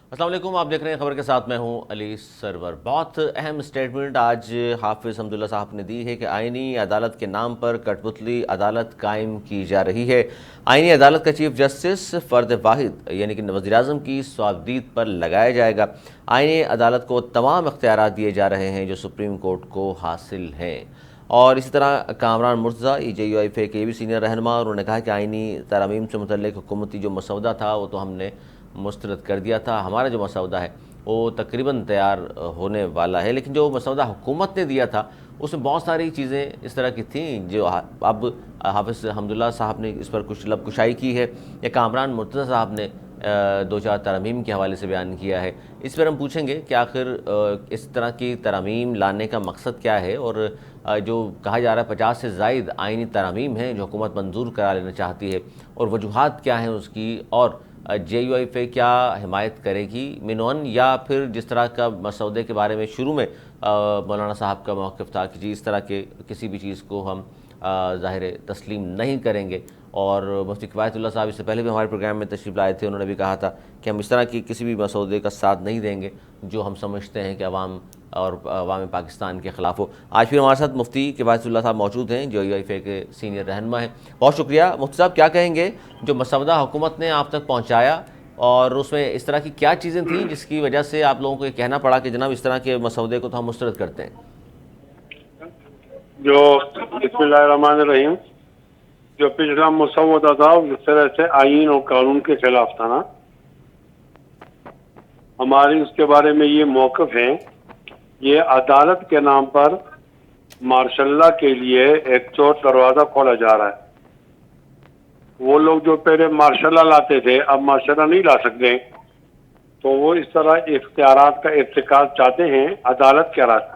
अस्सलाम वालेकुम, आप देख रहे हैं खबर के साथ मैं हूं अली सरवर। बहुत अहम स्टेटमेंट आज हाफिज़ हमदुल्ला साहब ने दी है कि आइनी अदालत के नाम पर कठपुतली अदालत कायम की जा रही है। आइनी अदालत का चीफ जस्टिस फ़र्द वाहिद यानी कि वज़ीर-ए-आज़म की स्वादीद पर लगाया जाएगा। आइनी अदालत को तमाम इख्तियारात दिए जा रहे हैं जो सुप्रीम कोर्ट को हासिल हैं। और इसी तरह कामरान मुर्तज़ा EJUIF के भी सीनियर रहनुमा, उन्होंने कहा कि आइनी तरमीम से मुतल्लिक़ हुकूमती जो मसौदा था वो तो हमने मुस्तरद कर दिया था। हमारा जो मसौदा है वो तकरीबन तैयार होने वाला है, लेकिन जो मसौदा हुकूमत ने दिया था उसमें बहुत सारी चीज़ें इस तरह की थीं जो अब हाफिज़ हमदुल्ला साहब ने इस पर कुछ लब कुशाई की है या कामरान मुर्तज़ा साहब ने दो चार तरमीम के हवाले से बयान किया है। इस पर हम पूछेंगे कि आखिर इस तरह की तरमीम लाने का मकसद क्या है, और जो कहा जा रहा है 50 से ज़ायद आइनी तरमीम हैं जो हुकूमत मंजूर करा लेना चाहती है, और वजूहात क्या हैं उसकी, और JUIF क्या हिमायत करेगी मिनवन, या फिर जिस तरह का मसौदे के बारे में शुरू में मौलाना साहब का मौक़िफ़ था कि जी इस तरह के किसी भी चीज़ को हम ज़ाहिर तस्लीम नहीं करेंगे। और मुफ्ती किफ़ायतुल्लाह साहब इससे पहले भी हमारे प्रोग्राम में तशरीफ़ लाए थे, उन्होंने भी कहा था कि हम इस तरह की किसी भी मसौदे का साथ नहीं देंगे जो हम समझते हैं कि अवाम और अवाम पाकिस्तान के ख़िलाफ़ हो। आज फिर हमारे साथ मुफ्ती किफ़ायतुल्लाह साहब मौजूद हैं जो JUIF के सीनियर रहनुमा हैं। बहुत शुक्रिया मुफ्ती साहब। क्या कहेंगे जो मसौदा हुकूमत ने आप तक पहुँचाया, और उसमें इस तरह की क्या चीज़ें थी जिसकी वजह से आप लोगों को ये कहना पड़ा कि जनाब इस तरह के मसौदे को तो हम मुस्तरद करते हैं? जो बिस्मिल्लाहिर्रहमानिर्रहीम, जो पिछला मसौदा था जिस तरह से आईन और कानून के खिलाफ था ना, हमारी उसके बारे में ये मौक़िफ़ है। ये अदालत के नाम पर मार्शल्ला के लिए एक चोर दरवाज़ा खोला जा रहा है। वो लोग जो पहले मार्शल्ला लाते थे अब मार्शल्ला नहीं ला सकते, तो वो इस तरह इख्तियारात का इर्तिकाब चाहते हैं अदालत के रास्ते,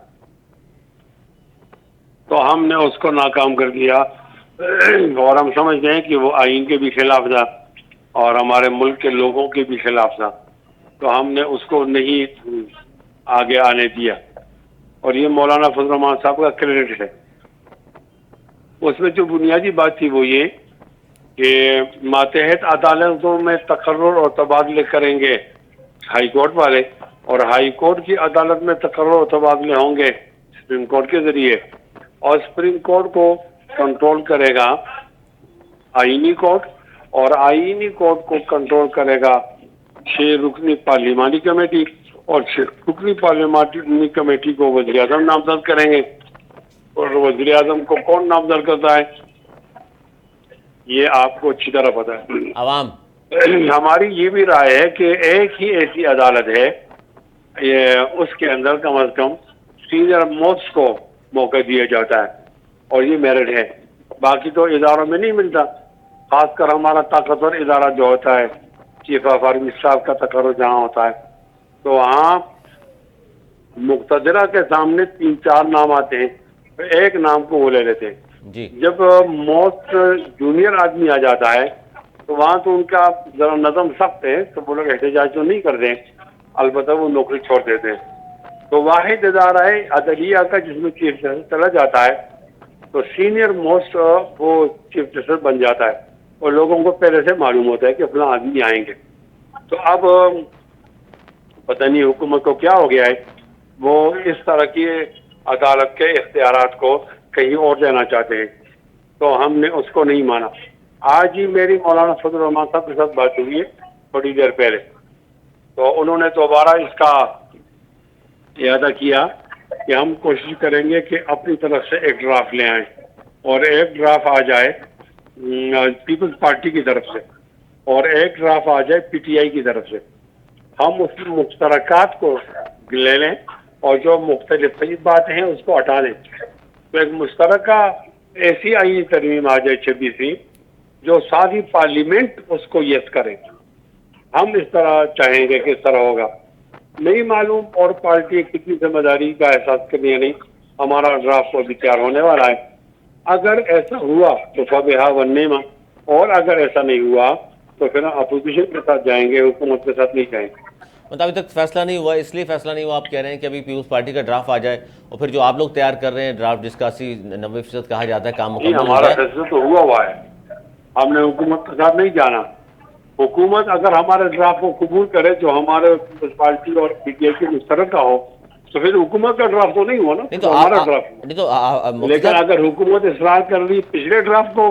तो हमने उसको नाकाम कर दिया। और हम समझते हैं कि वो आइन के भी खिलाफ था और हमारे मुल्क के लोगों के भी खिलाफ था, तो हमने उसको नहीं आगे आने दिया। और ये मौलाना फजल रहमान साहब का क्रेडिट है। उसमें जो बुनियादी बात थी वो ये कि मातहत अदालतों में तकर्रुर और तबादले करेंगे हाई कोर्ट वाले, और हाई कोर्ट की अदालत में तकर्रुर और तबादले होंगे सुप्रीम कोर्ट के ज़रिए, और सुप्रीम कोर्ट को कंट्रोल करेगा आईनी कोर्ट, और आईनी कोर्ट को कंट्रोल करेगा 6 रुकनी पार्लिमानी कमेटी, और 6 रुकनी पार्लिमानी कमेटी को वज़ीर-ए-आज़म नामजद करेंगे। और वज़ीर-ए-आज़म को कौन नामजद करता है ये आपको अच्छी तरह पता है। आवाम हमारी ये भी राय है कि एक ही ऐसी अदालत है ये उसके अंदर कम अज कम सीनियर मोस्ट को मौका दिया जाता है, और ये मेरिट है। बाकी तो इदारों में नहीं मिलता। खासकर हमारा ताकतवर इदारा जो होता है चीफ ऑफ आर्मी स्टाफ का तकर्रुर जहाँ होता है, तो वहाँ मुक़्तदरा के सामने 3-4 नाम आते हैं, तो एक नाम को वो ले लेते हैं जी। जब मोस्ट जूनियर आदमी आ जाता है तो वहाँ तो उनका जरा नज़म सख्त है, तो वो लोग एहतजाज तो नहीं करते हैं, अलबत्ता वो नौकरी छोड़ देते हैं। तो वाहिद इदारा है अदलिया का जिसमें चीफ जस्टिस चला जाता है, तो सीनियर मोस्ट वो चीफ जस्टिस बन जाता है, और लोगों को पहले से मालूम होता है कि फलां आदमी आएंगे। तो अब पता नहीं हुकूमत को क्या हो गया है, वो इस तरह की अदालत के इख्तियारात को कहीं और लेना चाहते हैं, तो हमने उसको नहीं माना। आज ही मेरी मौलाना फजल रहमान साहब के साथ बात हुई है थोड़ी देर पहले, तो उन्होंने दोबारा इसका इरादा किया कि हम कोशिश करेंगे कि अपनी तरफ से एक ड्राफ्ट ले आएं, और एक ड्राफ्ट आ जाए पीपल्स पार्टी की तरफ से, और एक ड्राफ्ट आ जाए PTI की तरफ से। हम उस मुश्तरकात को ले लें और जो मुख्तलिफ बातें हैं उसको हटा दें, तो एक मुश्तरका ऐसी आईनी तरमीम आ जाए 26वीं जो सारी पार्लियामेंट उसको यस करे। हम इस तरह चाहेंगे कि इस तरह होगा, नहीं मालूम और पार्टी कितनी जिम्मेदारी का एहसास करनी है। नहीं, हमारा ड्राफ्ट अभी तैयार होने वाला है। अगर ऐसा हुआ तो फबिहा व निमा, और अगर ऐसा नहीं हुआ तो फिर अपोजिशन के साथ जाएंगे, हुकूमत के साथ नहीं जाएंगे। मतलब अभी तक फैसला नहीं हुआ, इसलिए फैसला नहीं हुआ आप कह रहे हैं कि अभी पीपल्स पार्टी का ड्राफ्ट आ जाए, और फिर जो आप लोग तैयार कर रहे हैं ड्राफ्ट जिसका 80-90% कहा जाता है काम मुकम्मल हो हमारा जाए। फैसला तो हुआ है, हमने हुकूमत के साथ नहीं जाना। हुकूमत अगर हमारे ड्राफ्ट को कबूल करे जो हमारे पीपल्स पार्टी और पीटीआई के मुश्तरक का हो, तो फिर हुकूमत का ड्राफ्ट तो नहीं हुआ ना, नहीं तो हमारा ड्राफ्ट हुआ। नहीं तो मुफ्ती लेकिन साहब, अगर हुकूमत इसरार कर रही पिछले ड्राफ्ट को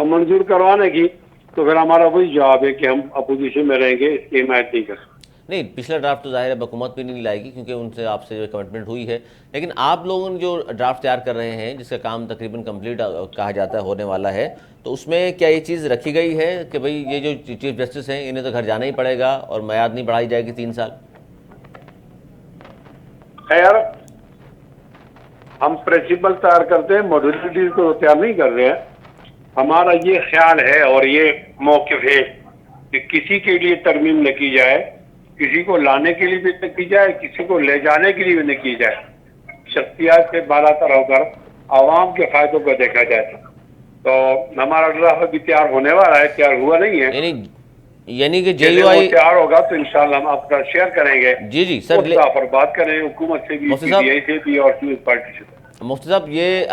मंजूर करवाने की, तो फिर हमारा वही जवाब है कि हम अपोजिशन में रहेंगे, इसकी हिमायत नहीं कर सकते। नहीं, पिछला ड्राफ्ट तो जाहिर है हुकूमत भी नहीं लाएगी क्योंकि उनसे आपसे जो कमिटमेंट हुई है, लेकिन आप लोगों ने जो ड्राफ्ट तैयार कर रहे हैं जिसका काम तकरीबन कंप्लीट कहा जाता है होने वाला है, तो उसमें क्या ये चीज़ रखी गई है कि भाई ये जो चीफ जस्टिस हैं इन्हें तो घर जाना ही पड़ेगा और मियाद नहीं बढ़ाई जाएगी 3 साल? खैर, हम प्रिंसिपल तैयार करते हैं, मॉड्यूलरिटी को तैयार नहीं कर रहे हैं। हमारा ये ख्याल है और ये मौक़िफ़ है कि किसी के लिए तरमीम न की जाए, किसी को लाने के लिए भी न की जाए, किसी को ले जाने के लिए भी न की जाए। शख्सियत से बालातर होकर आवाम के फायदों को देखा जाए। तो हमारा ड्राफ्ट अभी तैयार होने वाला है, तैयार हुआ नहीं है। यानी कि जैसे वो तैयार होगा तो इंशाल्लाह हम आपका शेयर करेंगे। जी सर, पर बात करें हुकूमत से भी, पीटीआई से भी और पीपल्स पार्टी से। मुफ्ती साहब, ये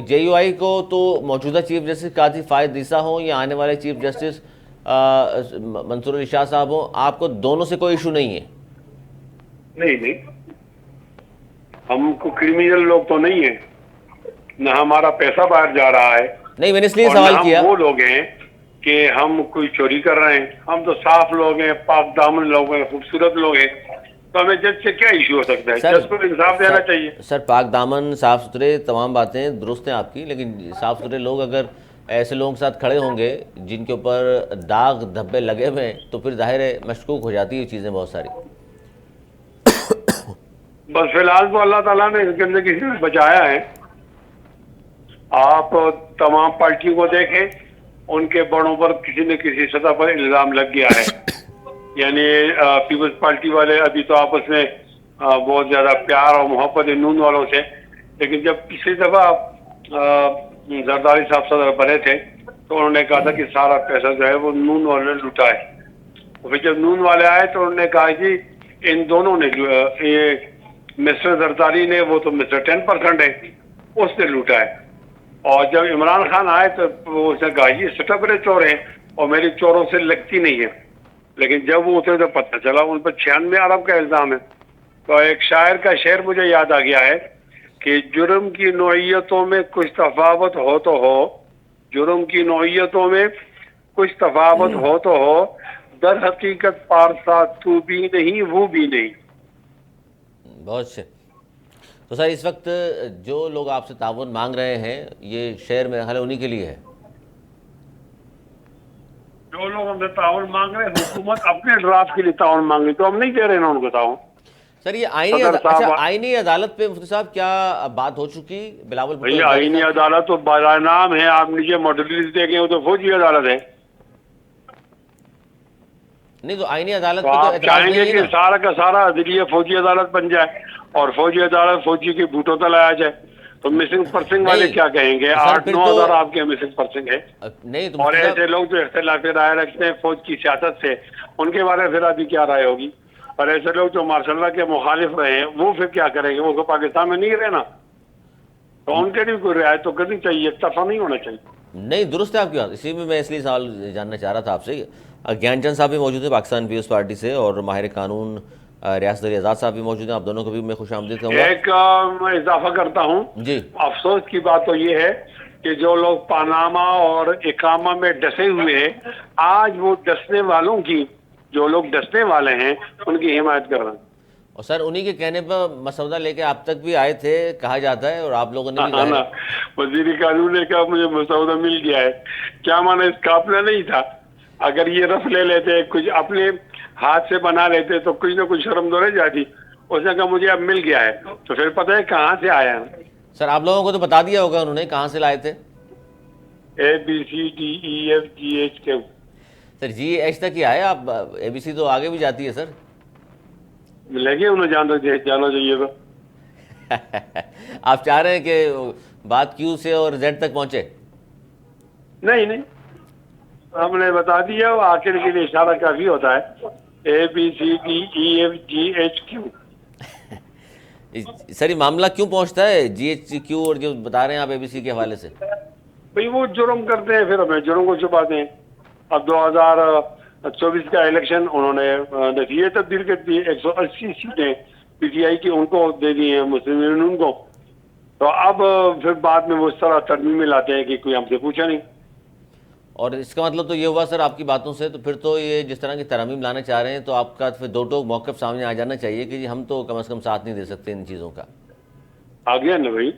JUI को तो मौजूदा चीफ जस्टिस काजी फायद ईसा हो या आने वाले चीफ जस्टिस मंसूर अली शाह साहब हो, आपको दोनों से कोई इशू नहीं है? नहीं, हमको क्रिमिनल लोग तो नहीं है, न हमारा पैसा बाहर जा रहा है। नहीं, मैंने इसलिए सवाल किया। वो लोग हैं कि हम कोई चोरी कर रहे हैं, हम तो साफ लोग हैं, पाक दामन लोग हैं, खूबसूरत लोग हैं, तो हमें जज से क्या इशू हो सकता है? जज को इंसाफ देना चाहिए। सर, पाक दामन, साफ सुथरे, तमाम बातें दुरुस्त हैं आपकी, लेकिन साफ सुथरे लोग अगर ऐसे लोगों के साथ खड़े होंगे जिनके ऊपर दाग धब्बे लगे हुए हैं, तो फिर जाहिर है मशकूक हो जाती है चीज़ें बहुत सारी। बस फिलहाल तो अल्लाह ताला ने इसके अंदर किसी ने बचाया है। आप तमाम पार्टियों को देखें, उनके बड़ों पर किसी न किसी सतह पर इल्जाम लग गया है। यानी पीपल्स पार्टी वाले अभी तो आपस में बहुत ज्यादा प्यार और मोहब्बत है नून वालों से, लेकिन जब पिछली दफा जरदारी साहब सदर बने थे तो उन्होंने कहा था कि सारा पैसा जो है वो नून वालों ने लुटा है। तो फिर जब नून वाले आए तो उन्होंने कहा कि इन दोनों ने ये मिस्टर जरदारी ने, वो तो मिस्टर 10% है, उसने लूटा है। और जब इमरान खान आए तो उसने कहा ये सट्टा बड़े चोर हैं और मेरी चोरों से लगती नहीं है। लेकिन जब वो उतरे तो पता चला उन पर 96 अरब का इल्जाम है। तो एक शायर का शेर मुझे याद आ गया है कि जुर्म की नौइयतों में कुछ तफावत हो तो हो, जुर्म की नौइयतों में कुछ तफावत हो तो हो, दर हकीकत पारसा तू भी नहीं वो भी नहीं। बहुत अच्छे। तो सर, इस वक्त जो लोग आपसे ताउन मांग रहे हैं, ये शेर मेरे ख्याल उन्हीं के लिए है। जो लोग हमसे ताउन मांग रहे हैं, हुकूमत अपने ड्राफ्ट के लिए ताउन मांग रही, तो हम नहीं दे रहे हैं ना उनको ताउन। सर, ये आईनी अदालत पे मुफ्ती साहब क्या बात हो चुकी? बिलावल भैया, आईनी अदालत तो बाजार नाम है, आप नीचे मॉडलिटी देखें वो तो फौजी अदालत है। नहीं तो आईनी अदालत तो आप चाहेंगे कि सारा का सारा अदलिया फौजी अदालत बन जाए और फौजी अदालत फौजी के बूटों तक लाया जाए, तो मिसिंग पर्सन वाले क्या कहेंगे? 8-9 हज़ार आपके मिसिंग पर्सन है। नहीं तो और ऐसे लोग जो इख्तिलाफी राय रखते हैं फौज की सियासत से, उनके बारे में फिर अभी क्या राय होगी? और ऐसे लोग जो मार्शल के मुखालिफ रहे हैं वो फिर क्या करेंगे? वो पाकिस्तान में नहीं रहना, तो उनके लिए कोई रियायत तो करनी चाहिए, एक तरफा नहीं होना चाहिए। नहीं, दुरुस्त है आपकी बात। इसी में मैं इसलिए सवाल जानना चाह रहा था आपसे। ज्ञानचंद साहब भी मौजूद है पाकिस्तान पीपल्स पार्टी से, और माहिर कानून रियासत अली आज़ाद साहब भी मौजूद हैं। आप दोनों को भी मैं खुशामदीद कहूँगा। एक मैं इजाफा करता हूँ जी, अफसोस की बात तो ये है कि जो लोग पानामा और इकामा में डसे हुए हैं, आज वो डसने वालों की, जो लोग डसने वाले हैं उनकी हिमायत कर रहे हैं। और सर, उन्हीं के कहने पर मसौदा लेके आप तक भी आए थे कहा जाता है, और आप लोगों ने भी कहा। वजीर कानून ने कहा मुझे मसौदा मिल गया है, क्या माना? इसका अपना नहीं था। अगर ये रफ ले लेते, कुछ अपने हाथ से बना लेते तो कुछ ना कुछ शर्म तो रह जाती। उसने कहा मुझे अब मिल गया है, तो फिर पता है कहाँ से आया है? सर, आप लोगों को तो बता दिया होगा उन्होंने कहाँ से लाए थे। ABCDEFGH। सर, GH तक ही आए आप, ABC तो आगे भी जाती है सर। मिलेंगे उन्हें जाना चाहिए तो। आप चाह रहे हैं कि बात Q से और Z तक पहुंचे? नहीं, हमने बता दिया, वो आखिर के लिए इशारा काफी होता है। ABCDEFGHQ। सर, ये मामला क्यों पहुंचता है GHQ और जो बता रहे हैं आप ABC के हवाले से? भाई वो जुर्म करते हैं, फिर हमें जुर्म को छुपाते हैं। अब 24 का इलेक्शन उन्होंने नतीजे तब्दील कर दिए। 180 सीटें पीटीआई की उनको दे दी हैं, मुस्लिम यूनियन को। तो अब फिर बाद में वो इस तरह तरमीमें लाते हैं कि कोई हमसे पूछा नहीं। और इसका मतलब तो ये हुआ सर आपकी बातों से, तो फिर तो ये जिस तरह की तरमीम लाना चाह रहे हैं तो आपका फिर दो टोक मौक़िफ़ सामने आ जाना चाहिए कि जी हम तो कम से कम साथ नहीं दे सकते इन चीज़ों का। आ गया ना भाई।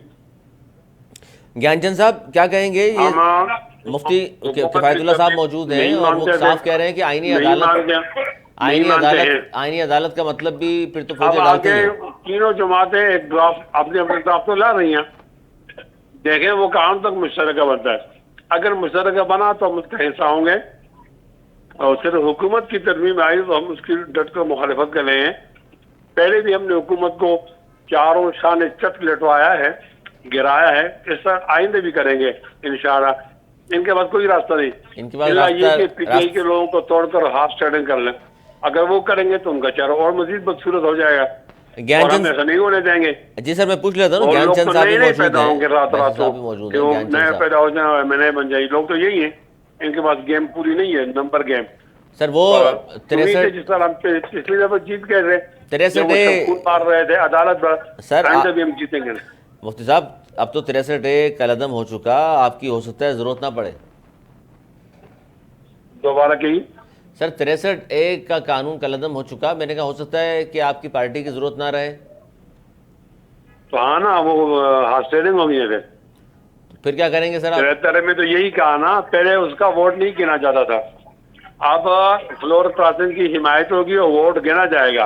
ज्ञानचंद साहब क्या कहेंगे? ये हम मुफ्ती किफ़ायतुल्लाह साहब मौजूद हैं नहीं और वो मानते थे, साफ कह रहे हैं कि आईनी नहीं अदालत, मानते, नहीं मानते हैं। आईनी अदालत का मतलब भी फिर तो अब फौजी अदालत ही आगे है। तीनों जमातें एक ड्राफ्ट अपने अपने ड्राफ्ट तो ला रही हैं, देखें वो कहाँ तक मुश्तरका बनता है। अगर मुश्तरका बना तो हम उसका हिस्सा होंगे, और सिर्फ हुकूमत की तरमीम आई तो हम उसकी डट कर मुखालिफत कर रहे हैं। पहले भी हमने हुकूमत को चारों शान चट लिटवाया है, गिराया है, इस तरह आइंदे भी करेंगे इंशाअल्लाह। इनके पास कोई रास्ता नहीं, इनके पास इल्ला ये कि पीटीआई रास्ता के लोगों को तोड़कर हाफ स्टेडिंग कर लें। अगर वो करेंगे तो उनका चेहरा और मजीद बदसूरत हो जाएगा, और हम ज्ञानचंद ऐसा नहीं होने देंगे। जी सर मैं पूछ लेता हूँ, और लोग ज्ञानचंद तो साहब भी नए नए मौजूद पैदा होंगे हैं, रात वैसे रात साहब को, भी मौजूद कि हैं, वो ज्ञानचंद नए साहब। पैदा हो जाए और नए बन जाए। लोग तो यही है, इनके पास गेम पूरी नहीं है, नंबर गेम। सर वो उम्मीद है 63 जिस तरह हम पिछली दफा जीत गए थे, जब वो 63 सब खून मार रहे थे अदालत, सर आइंदा भी हम जीतेंगे। मुफ्ती साहब अब तो 63 कलदम हो चुका, आपकी हो सकता है ज़रूरत ना पड़े। दोबारा कही। सर 63 का कानून कलदम हो चुका, मैंने कहा हो सकता है कि आपकी पार्टी की ज़रूरत ना रहे। तो हाँ ना, वो हास्टेलिंग हो गए थे। फिर क्या करेंगे सर आप? 73 में तो यही कहा ना, पहले उसका वोट नहीं गिना जाता था, अब फ्लोर क्रॉसिंग की हिमायत होगी और वोट गिना जाएगा।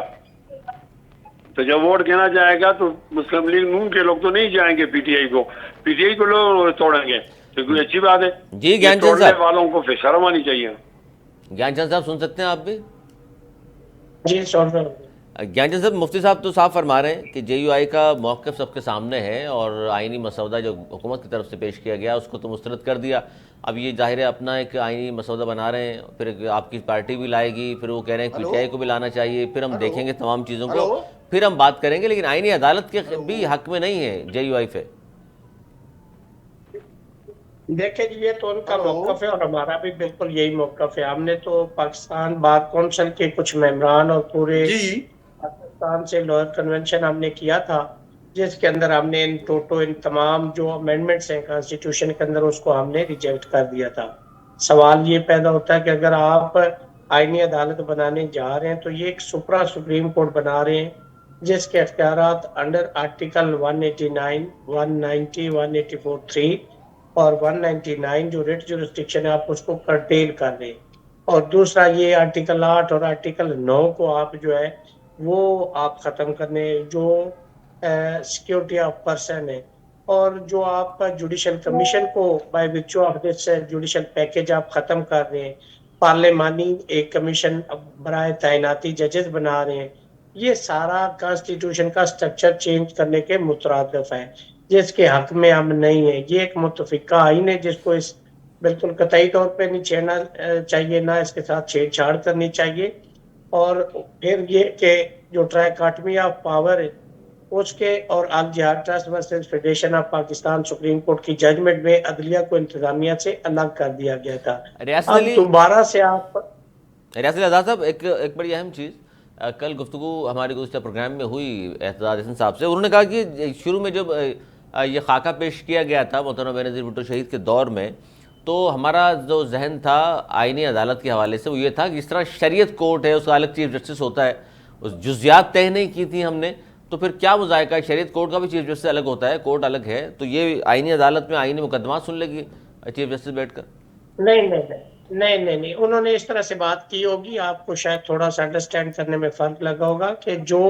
तो जब वोट गिना जाएगा तो मुस्लिम लीग नून के लोग तो नहीं जाएंगे पीटीआई को, पीटीआई को लोग तोड़ेंगे, तो कोई अच्छी बात है। जी ये ज्ञानचंद तोड़ने साहब, वालों को फिर शर्म आनी चाहिए। ज्ञानचंद साहब सुन सकते हैं आप भी? जी सुन रहा हूँ। ज्ञानचंद साहब मुफ्ती साहब तो साफ फरमा रहे हैं कि जेयूआई का मौक़िफ़ सबके सामने है और आईनी मसौदा जो हुकूमत की तरफ से पेश किया गया उसको तो मुस्तरद कर दिया। अब ये जाहिर है अपना एक आईनी मसौदा बना रहे हैं, फिर आपकी पार्टी भी लाएगी, फिर वो कह रहे हैं पीटीआई को भी लाना चाहिए, फिर हम देखेंगे तमाम चीज़ों को, फिर हम बात करेंगे। लेकिन आईनी अदालत के भी हक में नहीं है जेयूआई पे। देखिए जी, ये तो उनका मौकफ है और हमारा भी बिल्कुल यही मौकफ है। हमने तो पाकिस्तान बार कौंसिल के कुछ मेंबरान और पूरे पाकिस्तान से लॉयर कन्वेंशन हमने किया था, जिसके अंदर हमने इन तमाम जो अमेंडमेंट्स हैं कॉन्स्टिट्यूशन के अंदर, उसको हमने रिजेक्ट कर दिया था। सवाल ये पैदा होता है कि अगर आप आईनी अदालत बनाने जा रहे हैं तो ये एक सुप्रीम कोर्ट बना रहे हैं, जिसके अख्तियारात अंडर आर्टिकल 189, 190, 184(3) और 199 जो रिट जुरिस्डिक्शन है, आप उसको कर्टेल कर रहे हैं। और दूसरा ये आर्टिकल 8 और आर्टिकल 9 को आप जो है वो आप खत्म करने, जो सिक्योरिटी ऑफ पर्सन है, और जो आपका जुडिशल कमीशन को by virtue of this judicial package आप खत्म कर रहे हैं, पार्लिमानी एक कमीशन बराए तैनाती जजेस बना रहे हैं, ये सारा कॉन्स्टिट्यूशन का स्ट्रक्चर चेंज करने के मुतरादिफ है, जिसके हक में हम नहीं है। ये एक मुतफिका आइन है जिसको इस बिल्कुल कतई तौर पे नहीं छेड़ना चाहिए, ना इसके साथ छेड़छाड़ करनी चाहिए। और फिर ये कि जो ट्राइकॉटमी ऑफ पावर है उसके और अल जिहाद trust versus federation of Pakistan supreme court की जजमेंट में अदलिया को इंतजामिया से अलग कर दिया गया था। अब दोबारा से आप रियासत आज़ाद साहब एक बड़ी अहम चीज़ कल गुफ्तगू हमारे गुज़श्ता प्रोग्राम में हुई एहतजाज हसन साहब से, उन्होंने कहा कि शुरू में जब ये खाका पेश किया गया था मोहतरमा बेनज़ीर भुट्टो शहीद के दौर में, तो हमारा जो जहन था आईनी अदालत के हवाले से वो ये था कि जिस तरह शरीयत कोर्ट है उसका अलग चीफ जस्टिस होता है, उस जुज़ियात तय नहीं की थी हमने, तो फिर क्या मुज़ायका है, शरीयत कोर्ट का भी चीफ जस्टिस अलग होता है, कोर्ट अलग है, तो ये आईनी अदालत में आईनी मुकदमा सुन लेगी चीफ जस्टिस बैठ कर? नहीं, उन्होंने इस तरह से बात की होगी, आपको शायद थोड़ा सा अंडरस्टैंड करने में फर्क लगा होगा कि जो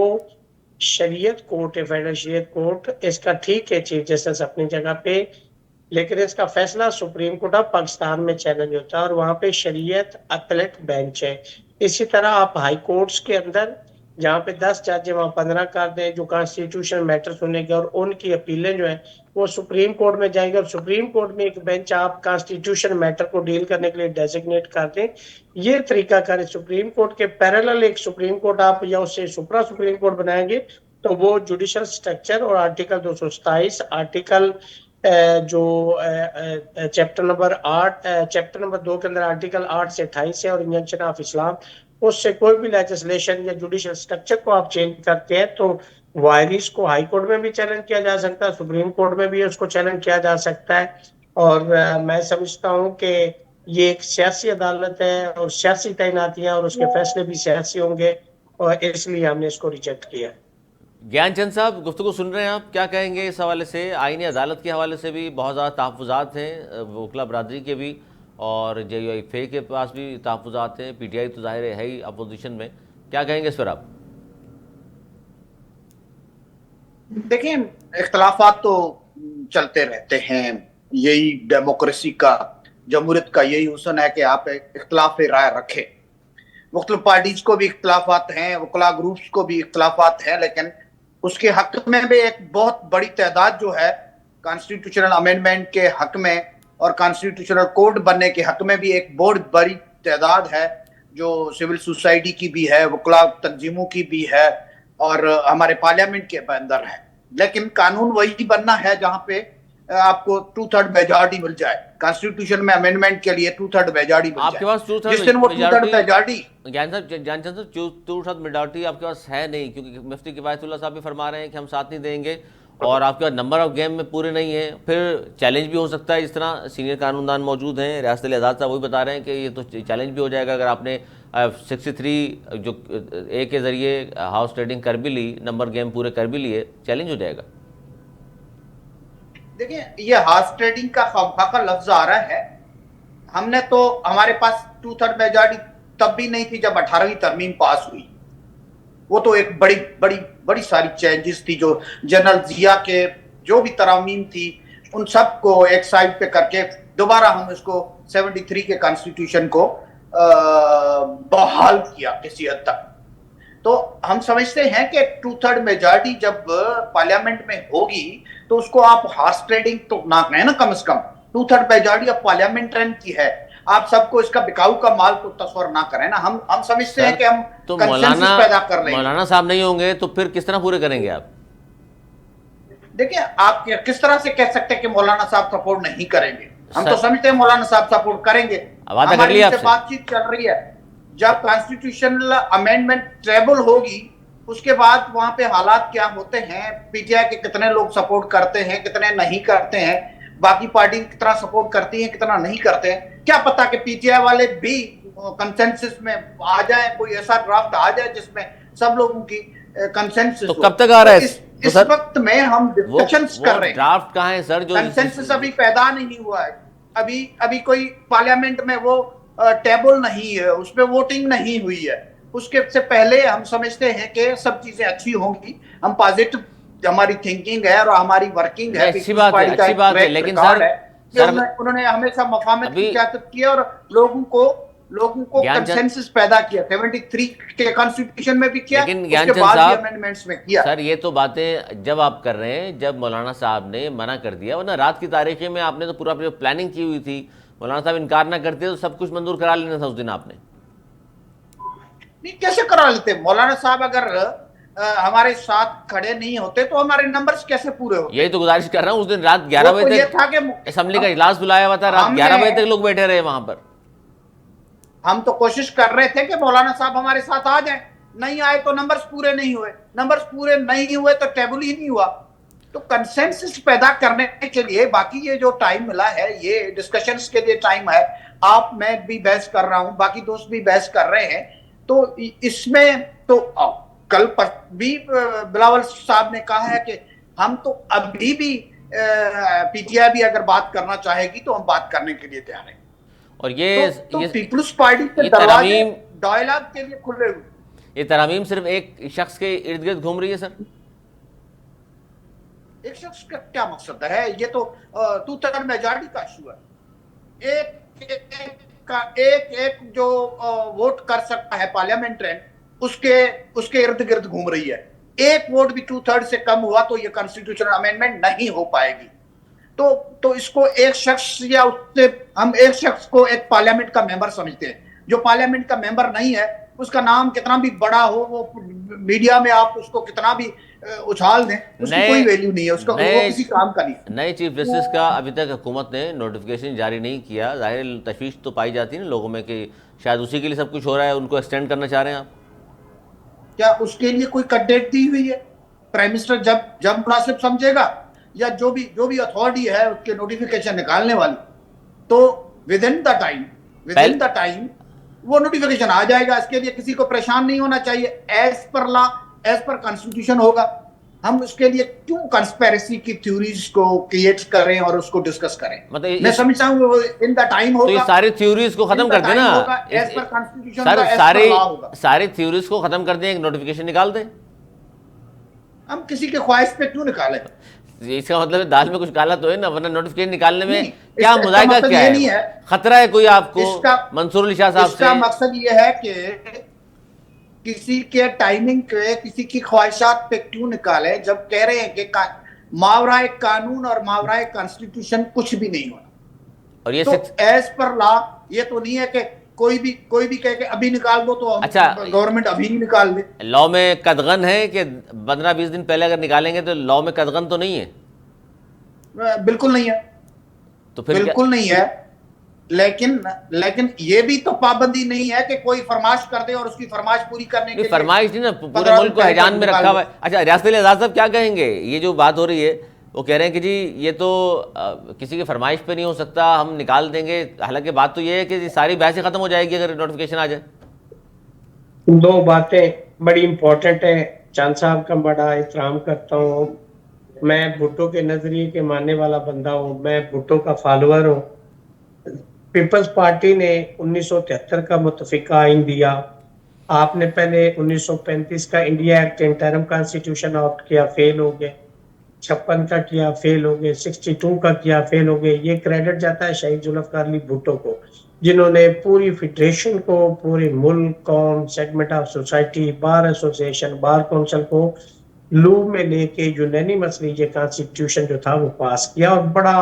शरीयत कोर्ट है, फेडरल शरीयत कोर्ट, इसका ठीक है चीफ जस्टिस अपनी जगह पे, लेकिन इसका फैसला सुप्रीम कोर्ट ऑफ पाकिस्तान में चैलेंज होता है और वहां पे शरीयत अपीलेट बेंच है। इसी तरह आप हाई कोर्ट्स के अंदर जहाँ पे 10 जज वहां 15 कर दें जो कॉन्स्टिट्यूशन मैटर सुनेंगे और उनकी अपीलें जो है वो सुप्रीम कोर्ट में जाएंगे, और सुप्रीम कोर्ट में एक बेंच आप कॉन्स्टिट्यूशन मैटर को डील करने के लिए डेजिग्नेट कर दें। ये तरीका कर सुप्रीम कोर्ट के पैरेलल एक सुप्रीम कोर्ट आप या उससे सुप्रा सुप्रीम कोर्ट बनाएंगे तो वो जुडिशल स्ट्रक्चर और आर्टिकल 227, आर्टिकल जो चैप्टर नंबर 8 चैप्टर नंबर 2 के अंदर आर्टिकल 8 से 28 है और इन्जंक्शन ऑफ इस्लाम, उससे कोई भी लेजिस्लेशन या जुडिशियल स्ट्रक्चर को आप चेंज करते हैं तो वायरिस को हाई कोर्ट में भी चैलेंज किया जा सकता है, सुप्रीम कोर्ट में भी उसको चैलेंज किया जा सकता है। और मैं समझता हूँ कि ये एक सियासी अदालत है और सियासी तैनातियां और उसके फैसले भी सियासी होंगे, और इसलिए हमने इसको रिजेक्ट किया। ज्ञानचंद साहब, गुफ्तगू सुन रहे हैं आप, क्या कहेंगे इस हवाले से? आईनी अदालत के हवाले से भी बहुत ज़्यादा तहफ़्फ़ुज़ात हैं, वकला बरादरी के भी और JUI के पास भी तहफ़्फ़ुज़ात हैं, PTI तो ज़ाहिर है ही अपोजिशन में, क्या कहेंगे इस पर आप? देखिए, इख्तलाफात तो चलते रहते हैं, यही डेमोक्रेसी का, जमहूरियत का यही हुस्न है कि आप इख्तलाफ राय रखें। मुख्तलिफ पार्टीज को भी इख्तलाफात हैं, वकला ग्रुप्स को भी इख्तलाफात हैं, लेकिन उसके हक में भी एक बहुत बड़ी तादाद जो है कॉन्स्टिट्यूशनल अमेंडमेंट के हक में और कॉन्स्टिट्यूशनल कोड बनने के हक में भी एक बहुत बड़ी तादाद है, जो सिविल सोसाइटी की भी है, वकला तंजीमों की भी है और हमारे पार्लियामेंट के अंदर है। लेकिन कानून वही बनना है जहां पे आपको 2/3 मेजॉरिटी मिल जाए। कॉन्स्टिट्यूशन में अमेंडमेंट के लिए 2/3 मेजॉरिटी मिल आपके पास जिस दिन वो 2/3 मेजॉरिटी, ज्ञानचंद साहब 2/3 मेजॉरिटी आपके पास है नहीं, क्योंकि मुफ्ती किफायतुल्लाह साहब भी फरमा रहे हैं कि हम साथ नहीं देंगे और आपके पास नंबर ऑफ गेम में पूरे नहीं है, फिर चैलेंज भी हो सकता है। इस तरह सीनियर कानूनदान मौजूद हैं, रियासत आज़ाद साहब वही बता रहे हैं कि ये तो चैलेंज भी हो जाएगा अगर आपने 63 जो ए के ज़रिए हाउस ट्रेडिंग कर भी ली, नंबर गेम पूरे कर भी लिए, चैलेंज हो जाएगा। देखिए, ये हाउस ट्रेडिंग का खामखा का लफ्ज आ रहा है। हमने तो, हमारे पास 2/3 मेजॉरिटी तब भी नहीं थी जब 18वीं तरमीम पास हुई। वो तो एक बड़ी बड़ी बड़ी सारी चेंजेस थी, जो जनरल जिया के जो भी तरमीम थी उन सब को एक साइड पे करके दोबारा हम इसको 73 के कॉन्स्टिट्यूशन को बहाल किया किसी हद तक। तो हम समझते हैं कि 2/3 मेजॉरिटी जब पार्लियामेंट में होगी तो उसको आप हाउस ट्रेडिंग तो ना कहें ना, कम से कम 2/3 मेजॉरिटी अब पार्लियामेंट्रेन की है, आप सबको इसका बिकाऊ का माल को तस्वर ना करें ना। हम समझते हैं कि हम तो कंसेंसस पैदा कर रहे हैं। मौलाना साहब नहीं होंगे तो फिर किस तरह पूरे करेंगे आप? देखिए, आप किस तरह से कह सकते हैं कि मौलाना साहब सपोर्ट नहीं करेंगे? हम तो समझते हैं मौलाना साहब सपोर्ट करेंगे। हमारी से बातचीत चल रही है, जब कॉन्स्टिट्यूशनल अमेंडमेंट ट्रेबल होगी उसके बाद वहां पे हालात क्या होते हैं, PTI के कितने लोग सपोर्ट करते हैं, कितने नहीं करते हैं, बाकी पार्टी कितना सपोर्ट करती है, कितना नहीं करते हैं, क्या पता कि PTI वाले भी कंसेंसस में आ जाए, कोई ऐसा ड्राफ्ट आ जाए जिसमें सब लोगों की कंसेंसस। तो कब तक आ रहा है? तो इस वक्त में हम डिस्कशंस कर रहे हैं। ड्राफ्ट कहाँ है सर? जो कंसेंसस अभी पैदा नहीं हुआ है, अभी कोई पार्लियामेंट में वो टेबल नहीं है, उसपे वोटिंग नहीं हुई है। उसके से पहले हम समझते हैं कि सब चीजें अच्छी होंगी, हम पॉजिटिव, हमारी थिंकिंग है और हमारी वर्किंग है। अच्छी बात है, लेकिन सर उन्होंने हमेशा मफाहमत की सियासत की और लोगों को कंसेंसस पैदा किया, 73 के कॉन्स्टिट्यूशन में भी किया, उसके बाद भी अमेंडमेंट्स में किया। सर ये तो बातें जब आप कर रहे हैं, जब मौलाना साहब ने मना कर दिया, वरना रात की तारीखें में आपने तो पूरा प्लानिंग की हुई थी, मौलाना साहब इनकार ना करते तो सब कुछ मंजूर करा लेना था उस दिन आपने। नहीं, कैसे करा लेते? मौलाना साहब अगर हमारे साथ खड़े नहीं होते तो हमारे नंबर्स कैसे पूरे होते? यही तो गुजारिश कर रहा हूं। उस दिन रात 11 बजे तक असेंबली का इजलास बुलाया हुआ था, रात 11 बजे तक लोग बैठे रहे वहां पर। हम तो कोशिश कर रहे थे कि मौलाना साहब हमारे साथ आ जाएं, नहीं आए तो नंबर्स पूरे नहीं हुए, नंबर्स पूरे नहीं हुए तो टेबल ही नहीं हुआ। तो कंसेंसस पैदा करने के लिए बाकी ये जो टाइम मिला है, ये डिस्कशंस के लिए टाइम है। आप, मैं भी बहस कर रहा हूं, बाकी दोस्त भी बहस कर रहे हैं, तो इसमें तो कल पर भी बिलावल साहब ने कहा है कि हम तो अभी भी PTI भी अगर बात करना चाहेगी तो हम बात करने के लिए तैयार हैं। और ये पीपुल्स पार्टी के दरवाजे डायलॉग के लिए खुले हुए। ये तरमीम सिर्फ एक शख्स के इर्द गिर्द घूम रही है सर? एक शख्स का क्या मकसद है? ये तो 2/3 मेजॉरिटी का इशू है। एक जो वोट कर सकता है पार्लियामेंट्रेन, उसके इर्द गिर्द घूम रही है। एक वोट भी 2/3 से कम हुआ तो ये कॉन्स्टिट्यूशनल अमेंडमेंट नहीं हो पाएगी। तो इसको एक शख्स या उससे, हम एक शख्स को एक पार्लियामेंट का मेंबर समझते हैं। जो पार्लियामेंट का मेंबर नहीं है, उसका नाम कितना भी बड़ा हो, वो मीडिया में आप उसको कितना भी उछाल दें, उसकी कोई वैल्यू नहीं है, उसका वो नए किसी काम का नहीं। नए चीफ जस्टिस का अभी तक हुकूमत ने नोटिफिकेशन जारी नहीं किया। ज़ाहिर तशवीश तो पाई जाती है ना लोगों में कि शायद उसी के लिए सब कुछ हो रहा है, उनको एक्सटेंड करना चाह रहे हैं आप। क्या उसके लिए कोई कट डेट दी हुई है? प्राइम मिनिस्टर जब जब मुनासिब समझेगा, या जो भी अथॉरिटी है उसके नोटिफिकेशन निकालने वाली, तो विद इन द टाइम वो नोटिफिकेशन आ जाएगा। इसके लिए किसी को परेशान नहीं होना चाहिए। As per law, as per constitution होगा। हम उसके लिए क्यों कंस्पेरेसी की थ्योरीज को क्रिएट करें और उसको डिस्कस करें? मतलब मैं समझता हूँ इन द टाइम होगा, तो ये सारी थ्योरीज को खत्म कर देना, एज पर कॉन्स्टिट्यूशन होगा, एज पर लॉ होगा। सारी थ्योरीज को खत्म कर दें, एक नोटिफिकेशन निकाल दें। हम किसी के ख्वाहिश पे क्यों निकालें? इसका मतलब है दाल में कुछ काला तो है ना, वरना नोटिफिकेशन निकालने में नहीं, क्या मुजाहिदा मतलब क्या ये है? नहीं है। खतरा है कोई आपको मंसूर अली शाह साहब से? इसका मकसद ये है कि किसी के टाइमिंग के, किसी की ख्वाहिशात पे क्यों निकालें, जब कह रहे हैं कि मावराए कानून और मावराए कॉन्स्टिट्यूशन कुछ भी नहीं होना। और ये तो एज पर लॉ ये तो नहीं है कि कोई भी कह के अभी निकाल दो तो अच्छा, गवर्नमेंट अभी ही निकाल दे। लॉ में कदगन है कि 15-20 दिन पहले अगर निकालेंगे तो लॉ में कदगन तो नहीं है? बिल्कुल नहीं है, तो फिर बिल्कुल नहीं है। लेकिन ये भी तो पाबंदी नहीं है कि कोई फरमाइश कर दे और उसकी फरमाइश पूरी करने के लिए फरमाइश नहीं ना, पूरे मुल्क को हैजान में रखा हुआ है। अच्छा, रियासत आज़ाद साहब क्या कहेंगे? ये जो बात हो रही है, वो कह रहे हैं कि जी ये तो किसी की फरमाइश पे नहीं हो सकता, हम निकाल देंगे। हालांकि बात तो ये है कि सारी बहसें खत्म हो जाएगी अगर नोटिफिकेशन आ जाए। दो बातें बड़ी इंपॉर्टेंट है। चांद साहब का बड़ा एहतराम करता हूँ। मैं भुट्टो के नजरिए के मानने वाला बंदा हूँ, मैं भुट्टो का फॉलोअर हूँ। पीपल्स पार्टी ने 1973 का मुतफिका आइन दिया। आपने पहले 1935 का India act interim constitution opt किया, फेल हो गए। 56 का किया, फेल हो गए। 62 का किया, फेल हो गए। ये क्रेडिट जाता है शहीद जुल्फकार अली भुट्टो को, जिन्होंने पूरी फेडरेशन को, पूरे मुल्क, कौम, segment of society, bar association, bar council को लूप में लेके यूनानिमसली ये कॉन्स्टिट्यूशन जो था वो पास किया, और बड़ा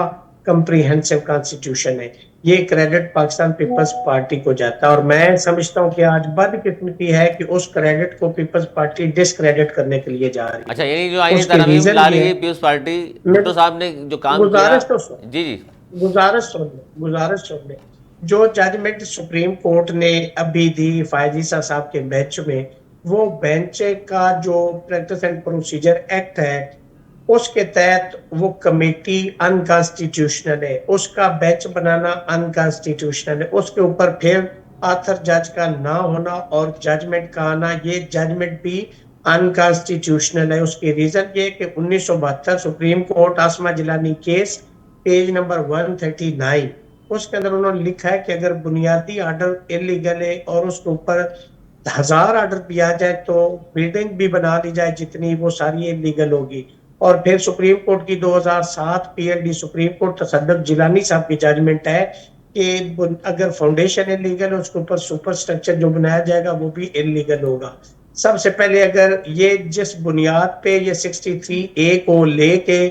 कंप्रीहेंसिव कॉन्स्टिट्यूशन है। ये क्रेडिट पाकिस्तान पीपल्स पार्टी को जाता है, और मैं समझता हूँ कि आज बदकिस्मती है कि उस क्रेडिट को पीपल्स पार्टी डिसक्रेडिट करने के लिए जा रही है। अच्छा, यानी जो आईनी तरमीम ला रही है पीपल्स पार्टी, भुट्टो साहब ने जो काम किया, जी गुजारिश सुन ले। जो जजमेंट सुप्रीम कोर्ट ने अभी दी फायजीसा साहब के बेंच में, वो बेंच का जो प्रैक्टिस एंड प्रोसीजर एक्ट है उसके तहत वो कमेटी अनकॉन्स्टिट्यूशनल है, उसका बेंच बनाना अनकॉन्स्टिट्यूशनल है। उसके ऊपर फिर आथर जज का ना होना और जजमेंट का आना, ये जजमेंट भी अनकॉन्स्टिट्यूशनल है। उसकी रीजन ये कि 1972 सुप्रीम कोर्ट आसमा जिलानी केस पेज नंबर 139, उसके अंदर उन्होंने लिखा है कि अगर बुनियादी ऑर्डर इलीगल है और उसके ऊपर 1000 ऑर्डर भी आ जाए तो बिल्डिंग भी बना ली जाए जितनी, वो सारी इलीगल होगी। और फिर सुप्रीम कोर्ट की 2007 पीएलडी सुप्रीम कोर्ट तसद्दुक जिलानी साहब की जजमेंट है कि अगर फाउंडेशन इलीगल है उसके ऊपर सुपर स्ट्रक्चर जो बनाया जाएगा वो भी इलीगल होगा। सबसे पहले अगर ये जिस बुनियाद पे ये 63A को लेके,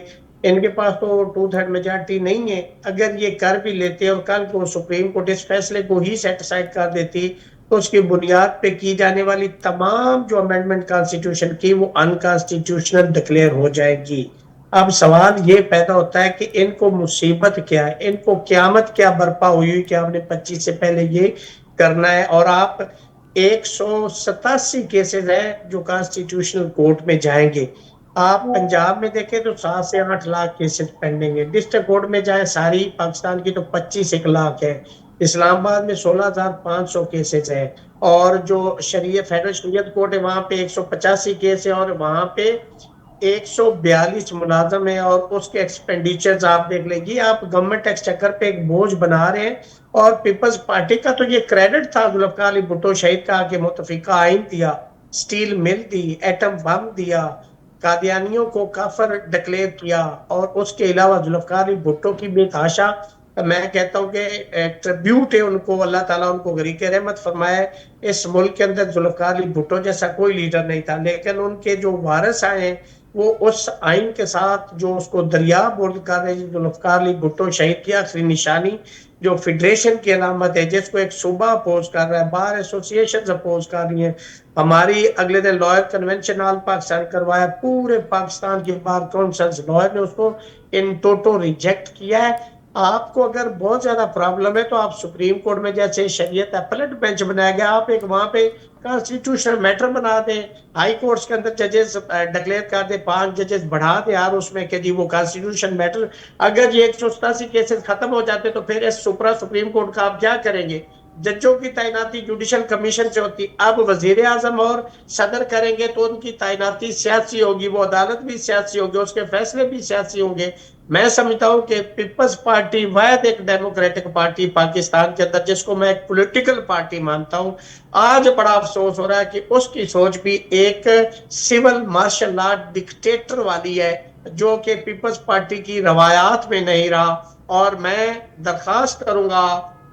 इनके पास तो 2/3 मेजॉरिटी नहीं है, अगर ये कर भी लेते और कल को सुप्रीम कोर्ट इस फैसले को ही सेटिसाइड कर देती तो उसकी बुनियाद पे की जाने वाली तमाम जो अमेंडमेंट कॉन्स्टिट्यूशन की वो अनकॉन्स्टिट्यूशनल डिक्लेयर हो जाएगी। अब सवाल ये पैदा होता है कि इनको मुसीबत क्या है, इनको क़यामत क्या बर्पा हुई कि आपने 25 से पहले ये करना है। और आप 187 केसेस हैं जो कॉन्स्टिट्यूशनल कोर्ट में जाएंगे। आप पंजाब में देखें तो 7 से 8 लाख केसेस पेंडिंग है। डिस्ट्रिक्ट कोर्ट में जाए सारी पाकिस्तान की तो 25 लाख है। इस्लामाबाद में 16,500 केसेस है। और जो शरीयत फेडरल शरीयत कोर्ट है वहां पे 185 केस है और वहां पे 142 मुलाजम है। और उसके एक्सपेंडिचर्स आप देख लेंगे। आप गवर्नमेंट एक्सचेकर पे एक बोझ बना रहे हैं। और पीपल्स पार्टी का तो ये क्रेडिट था जुल्फकार अली भुट्टो शहीद का कि मुतफिका आइन दिया, स्टील मिल दी, एटम बम दिया, कादियानियों को काफर डिक्लेयर किया। और उसके अलावा जुल्फकार अली भुट्टो की बेतहाशा, मैं कहता हूँ कि ट्रिब्यूट है उनको, अल्लाह ताला उनको गरीक रहमत फरमाए। इस मुल्क के अंदर जुल्फकार अली भुट्टो जैसा कोई लीडर नहीं था, लेकिन उनके जो वारिस आए वो उस आइन के साथ जो उसको दरिया बोर्ड कर रहे, जुल्फकार अली भुट्टो शहीद की आखिरी निशानी जो फेडरेशन की अलामत है, जिसको एक सूबा अपोज कर रहा है, बार एसोसिएशन अपोज कर रही है। हमारी अगले दिन लॉयर कन्वेंशन ऑल पाकिस्तान करवाया, पूरे पाकिस्तान की बार काउंसिल लॉयर ने उसको इन टोटो रिजेक्ट किया है। आपको अगर बहुत ज्यादा प्रॉब्लम है तो आप सुप्रीम कोर्ट में जैसे शरीयत अपीलेट बेंच बनाया गया, आप एक वहां पे कॉन्स्टिट्यूशनल मैटर बना दें, हाई कोर्ट्स के अंदर जजेस डिक्लेयर कर दे, 5 जजेस बढ़ा दे यार उसमें कि जी वो कॉन्स्टिट्यूशन मैटर। अगर ये 187 केसेस खत्म हो जाते तो फिर इस सुप्रीम कोर्ट का आप क्या करेंगे? जजों की तैनाती जुडिशल कमीशन से होती, अब वजीर आजम और सदर करेंगे तो उनकी तैनाती सियासी होगी, वो अदालत भी सियासी होगी, उसके फैसले भी सियासी होंगे। मैं समझता हूं कि पीपल्स पार्टी वायद एक डेमोक्रेटिक पार्टी पाकिस्तान के अंदर, जिसको मैं एक पॉलिटिकल पार्टी मानता हूं, आज बड़ा अफसोस हो रहा है कि उसकी सोच भी एक सिविल मार्शल लॉ डिक्टेटर वाली है, जो कि पीपल्स पार्टी की रवायात में नहीं रहा। और मैं दरखास्त करूंगा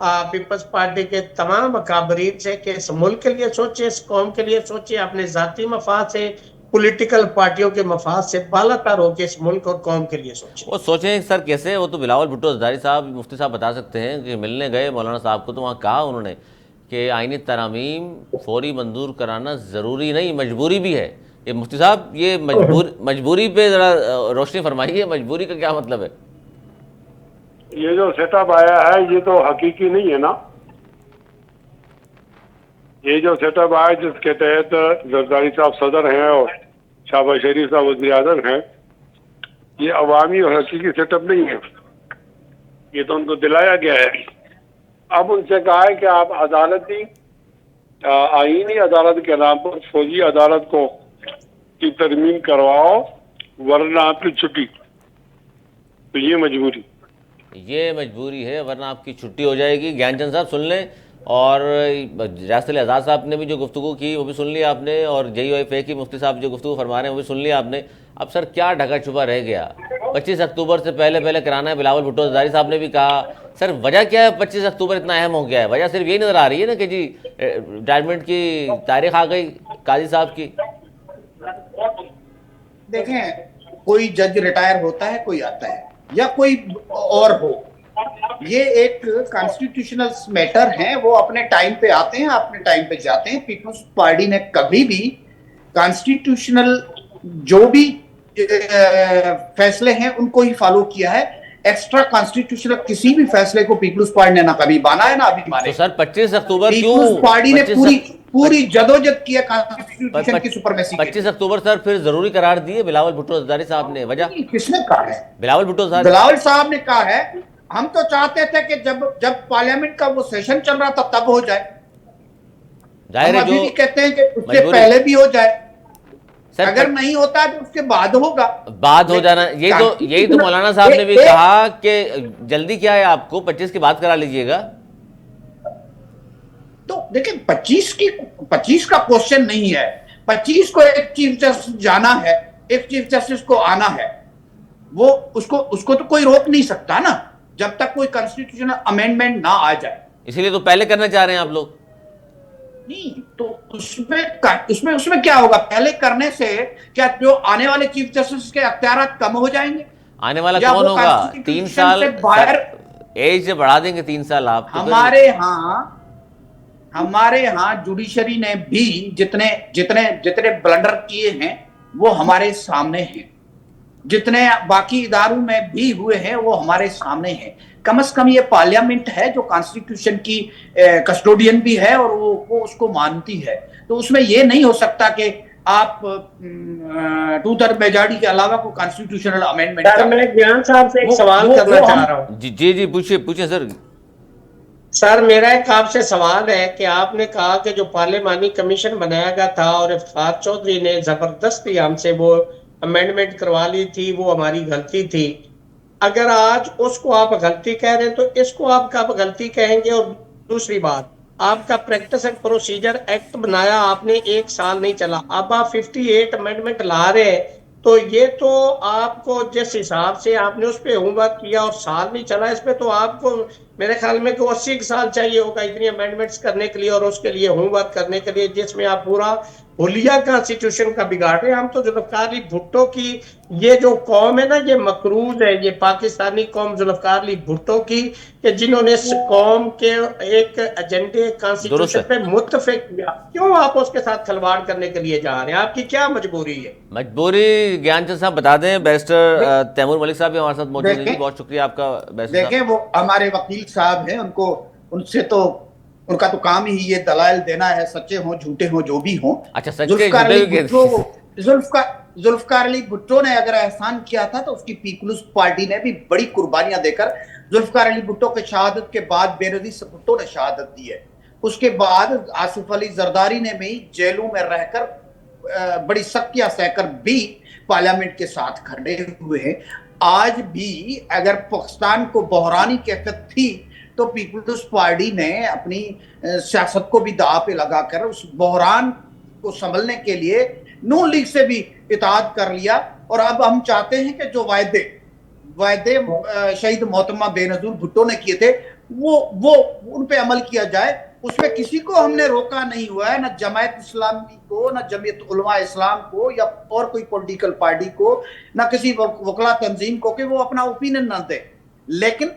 पीपल्स पार्टी के तमाम अकाबरीन से कि इस मुल्क के लिए सोचे, इस कौम के लिए सोचे, अपने जाती मफाद से, पॉलिटिकल पार्टियों के मफाद से बालातर होकर इस मुल्क और कौम के लिए सोचे। वो सोचें सर कैसे, वो तो बिलावल भुट्टो ज़रदारी साहब मुफ्ती साहब बता सकते हैं कि मिलने गए मौलाना साहब को तो वहाँ कहा उन्होंने कि आईनी तरामीम फौरी मंजूर कराना ज़रूरी नहीं, मजबूरी भी है। ये मुफ्ती साहब ये मजबूरी पे ज़रा रोशनी फरमाइए, मजबूरी का क्या मतलब है? ये जो सेटअप आया है ये तो हकीकी नहीं है ना। ये जो सेटअप आया जिसके तहत जरदारी साहब सदर हैं और शहबाज शरीफ साहब वज़ीर आज़म हैं, ये अवामी और हकीकी सेटअप नहीं है, ये तो उनको दिलाया गया है। अब उनसे कहा है कि आप अदालती आईनी अदालत के नाम पर फौजी अदालत को की तरमीम करवाओ वरना आपकी छुट्टी। तो ये मजबूरी है, वरना आपकी छुट्टी हो जाएगी। ज्ञानचंद साहब सुन लें, और रियासत आज़ाद साहब ने भी जो गुफ्तगू की वो भी सुन लिया आपने, और JUIF की मुफ्ती साहब जो गुफ्तगू फरमा रहे हैं वो भी सुन लिया आपने। अब सर क्या ढका छुपा रह गया? 25 अक्टूबर से पहले कराना है। बिलावल भुट्टो ज़रदारी साहब ने भी कहा, सर वजह क्या है 25 अक्टूबर इतना अहम हो गया है? वजह सिर्फ यही नज़र आ रही है ना कि जी रिटायरमेंट की तारीख आ गई काजी साहब की। देखें, कोई जज रिटायर होता है, कोई आता है, या कोई और हो, ये एक कॉन्स्टिट्यूशनल मैटर है। वो अपने टाइम पे आते हैं, अपने टाइम पे जाते हैं। पीपल्स पार्टी ने कभी भी कॉन्स्टिट्यूशनल जो भी फैसले हैं उनको ही फॉलो किया है। एक्स्ट्रा कॉन्स्टिट्यूशनल किसी भी फैसले को पीपल्स पार्टी ने ना कभी माना है ना अभी माने। तो सर 25 अक्टूबर पीपल्स पार्टी ने पूरी जदोजहद किया कॉन्स्टिट्यूशन की सुपरमेसी। 25 अक्टूबर सर फिर जरूरी करार दिए बिलावल भुट्टो ज़रदारी साहब ने। वजह किसने कहा है? बिलावल साहब ने कहा है। हम तो चाहते थे कि जब पार्लियामेंट का वो सेशन चल रहा था तब हो जाए। जाहिर है, जो कहते हैं कि उससे पहले भी हो जाए, अगर नहीं होता है तो उसके बाद होगा, बाद हो जाना। यही तो मौलाना साहब ने भी कहा कि जल्दी क्या है आपको, 25 की बात करा लीजिएगा। तो देखिए 25 का क्वेश्चन नहीं है। 25 को एक चीफ जस्टिस जाना है, एक चीफ जस्टिस को आना है, वो उसको तो कोई रोक नहीं सकता ना, जब तक कोई कॉन्स्टिट्यूशनल अमेंडमेंट ना आ जाए। इसीलिए तो पहले करना चाह रहे हैं आप लोग। नहीं तो उसमें क्या होगा? पहले करने से क्या जो आने वाले चीफ जस्टिस के अख्तियार कम हो जाएंगे? आने वाला कौन होगा? 3 साल एज से बढ़ा देंगे, 3 साल आप। हमारे यहाँ जुडिशरी ने भी जितने ब्लंडर किए हैं वो हमारे सामने हैं, जितने बाकी इदारों में भी हुए हैं वो हमारे सामने हैं। कम से कम ये पार्लियामेंट है जो कॉन्स्टिट्यूशन की कस्टोडियन भी है और वो उसको मानती है। तो उसमें ये नहीं हो सकता कि आप 2/3 मेजॉरिटी के अलावा को कॉन्स्टिट्यूशनल अमेंडमेंट। सर मैं ज्ञान साहब से एक सवाल करना चाह रहा हूँ। जी पूछिए सर। सर मेरा एक आपसे सवाल है कि आपने कहा कि जो पार्लियामानी कमीशन बनाया गया था और इफ्तिखार चौधरी ने जबरदस्ती हमसे वो अमेंडमेंट करवा ली थी, वो हमारी गलती थी। अगर आज उसको आप गलती कह रहे हैं तो इसको आप कब गलती कहेंगे? और दूसरी बात, आपका प्रैक्टिस एंड प्रोसीजर एक्ट बनाया आपने, 1 साल नहीं चला, अब आप 58 अमेंडमेंट ला रहे हैं, तो ये तो आपको जिस हिसाब से आपने उस पर होमवर्क किया और साल नहीं चला, इस पे तो आपको मेरे ख्याल में कि 80 साल चाहिए होगा इतनी अमेंडमेंट्स करने के लिए और उसके लिए होमवर्क करने के लिए, जिसमें आप पूरा हुलिया कॉन्स्टिट्यूशन का बिगाड़ रहे हैं। हम तो जुल्फकार अली भुट्टो की ये जो कौम है ना, ये मकरूज है, ये पाकिस्तानी कौम जुल्फकार अली भुट्टो की, कि जिन्होंने इस कौम के एक एजेंडे दुरुस्त कॉन्स्टिट्यूशन है। पे मुत्तफिक किया। क्यों आप उसके साथ खिलवाड़ करने के लिए जा रहे हैं? आपकी क्या मजबूरी है? मजबूरी ज्ञानचंद साहब बता दें। बैरिस्टर तैमूर मलिक साहब भी हमारे साथ मौजूद हैं। देखें बहुत शुक्रिया आपका बैरिस्टर देखें साहब। वो हमारे वकील साहब हैं, उनको उनसे तो उनका तो काम ही ये दलाल देना है, सच्चे हों झूठे हों जो भी हों। अच्छा, सच्चे जुल्फकार झूठे अली भी भुट्टो जुल्फकार अली भुट्टो ने अगर एहसान किया था तो उसकी पीपल्स पार्टी ने भी बड़ी कुर्बानियां देकर जुल्फकार अली भुट्टो के शहादत के बाद बेनजीर भुट्टो ने शहादत दी है। उसके बाद आसिफ अली जरदारी ने भी जेलों में रहकर बड़ी सख्तियां सहकर भी पार्लियामेंट के साथ खड़े हुए हैं। आज भी अगर पाकिस्तान को बहरानी कैफियत थी तो पीपल्स पार्टी ने अपनी सियासत को भी दांव पे लगाकर उस बहरान को संभलने के लिए नून लीग से भी इताद कर लिया। और अब हम चाहते हैं कि जो वायदे शहीद मोहतरमा बेनजीर भुट्टो ने किए थे वो उन पे अमल किया जाए। उसमें किसी को हमने रोका नहीं हुआ है, ना जमायत इस्लामी को, ना जमीयत उलमा इस्लाम को या और कोई पॉलिटिकल पार्टी को, ना किसी वकला तंजीम को कि वो अपना ओपिनियन ना दे। लेकिन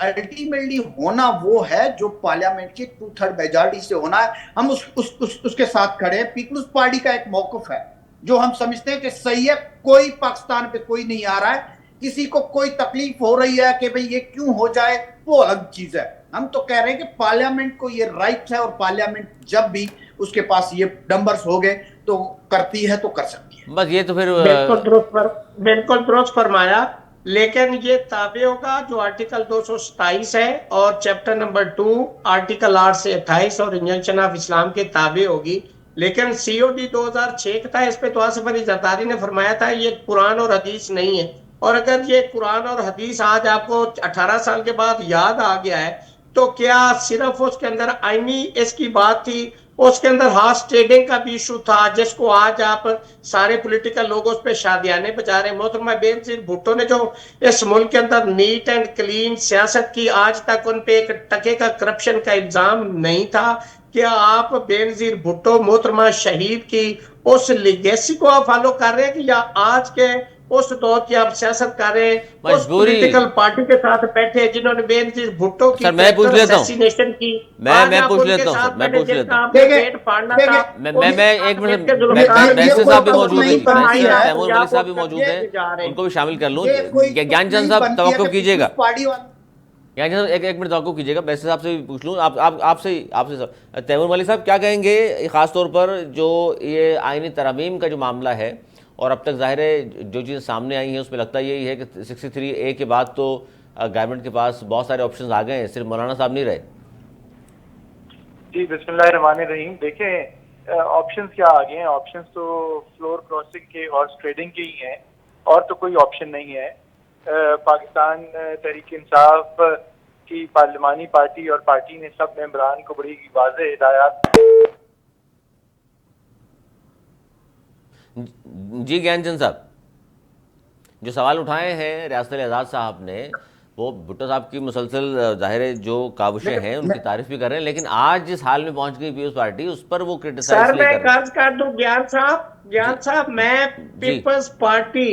अल्टीमेटली होना वो है जो पार्लियामेंट की 2/3 मेजॉरिटी से होना है। हम उसके साथ खड़े हैं। पीपल्स पार्टी का एक मौकफ है जो हम समझते हैं कि सही है। कोई पाकिस्तान पे कोई नहीं आ रहा है, किसी को कोई तकलीफ हो रही है कि भाई ये क्यों हो जाए, वो अलग चीज है। हम तो कह रहे हैं कि पार्लियामेंट को ये राइट है और पार्लियामेंट जब भी उसके पास ये नंबर्स हो गए तो करती है तो कर सकती है। बस ये तो फिर बिल्कुल दुरुस्त फरमाया। लेकिन ये ताबे होगा जो आर्टिकल 227 है और चैप्टर नंबर 2 आर्टिकल 8 से 28 और इंजंक्शन ऑफ इस्लाम के ताबे होगी। लेकिन सीओडी 2006 का था, इस पे तो आसिफ अली जरदारी ने फरमाया था ये कुरान और हदीस नहीं है। और अगर ये कुरान और हदीस आज आपको 18 साल के बाद याद आ गया है तो क्या सिर्फ उसके अंदर आईनी इसकी बात थी? उसके अंदर हॉर्स ट्रेडिंग का भी इशू था जिसको आज आप सारे पॉलिटिकल लोग उस पर शादियाने बजा रहे हैं। मोहतरमा बेनजीर भुट्टो ने जो इस मुल्क के अंदर नीट एंड क्लीन सियासत की, आज तक उन पे एक टके का करप्शन का इल्जाम नहीं था। क्या आप बेनजीर भुट्टो मोहतरमा शहीद की उस लिगेसी को आप फॉलो कर रहे हैं कि या आज के उस दौर की आप सियासत कर रहे हैं उस पॉलिटिकल पार्टी के साथ बैठे जिन्होंने बेनजीर भुट्टो की सर मैं पूछ लेता हूँ की मैं पूछ लेता हूँ सर मैं पूछ लेता हूँ पेट फाड़ना था। मैं एक मिनट बैरिस्टर साहब भी मौजूद हैं, बैरिस्टर तैमूर मलिक साहब भी मौजूद हैं, उनको भी शामिल कर लूँ। ज्ञानचंद साहब तवक्कुफ कीजिएगा, ज्ञानचंद एक मिनट तवक्कुफ कीजिएगा। बैरिस्टर साहब से भी पूछ लूँ, आपसे तैमूर मलिक साहब क्या कहेंगे खासतौर पर जो ये आईनी तरमीम का जो मामला है और अब तक जाहिर है जो चीज़ें सामने आई हैं उसमें लगता यही है कि 63A के बाद तो गवर्नमेंट के पास बहुत सारे ऑप्शंस आ गए हैं, सिर्फ मौलाना साहब नहीं रहे। जी बिस्मिल्लाहिर्रहमानिर्रहीम। देखें ऑप्शंस क्या आ गए हैं, ऑप्शंस तो फ्लोर क्रॉसिंग के हॉर्स ट्रेडिंग के ही हैं और तो कोई ऑप्शन नहीं है। पाकिस्तान तहरीक इंसाफ की पार्लिमानी पार्टी और पार्टी ने सब मेंबरान को बड़ी वाज़ेह हिदायत। जी ज्ञानचंद साहब, जो सवाल उठाए हैं रियासत आज़ाद साहब ने वो भुट्टो साहब की मुसलसल जाहिर है जो काविशें हैं उनकी तारीफ भी कर रहे हैं, लेकिन आज जिस हाल में पहुंच गई पीपल्स पार्टी उस पर वो क्रिटिसाइज सर मैं कर्ज कर दूं ज्ञान साहब मैं पीपल्स पार्टी